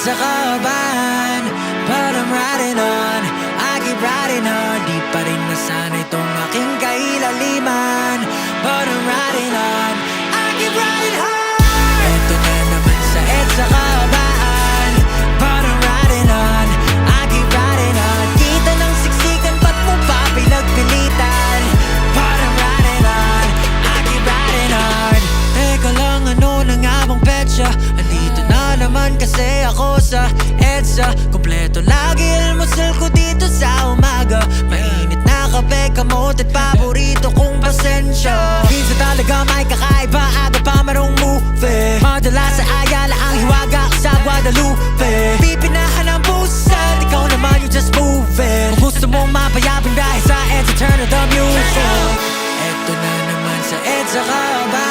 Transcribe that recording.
EDSA kahabahan, but I'm riding on, I keep riding on. Di pa rin nasanay tong aking kailaliman, but I'm riding on, I keep riding hard. Eto na naman sa EDSA kahabahan, but I'm riding on, I keep riding on. Kita ng siksikan, ba't mo pa pinagpilitan? But I'm riding on, I keep riding on. Teka lang, ano na nga bang petsa? Andito na naman kasi ako sa EDSA. Kompleto lagi almusal ko dito sa umaga. Mainit na kape, kamote at paborito kong pasensya. Minsan talaga may kakaiba, aga pa marong movie. Madalas sa Ayala ang hiwaga ko sa Guadalupe. Pipinahan ang busan, ikaw naman you just move it. Kung gusto mong mapayabang dahil sa EDSA, turn on the music. Eto na naman sa EDSA kahabahan,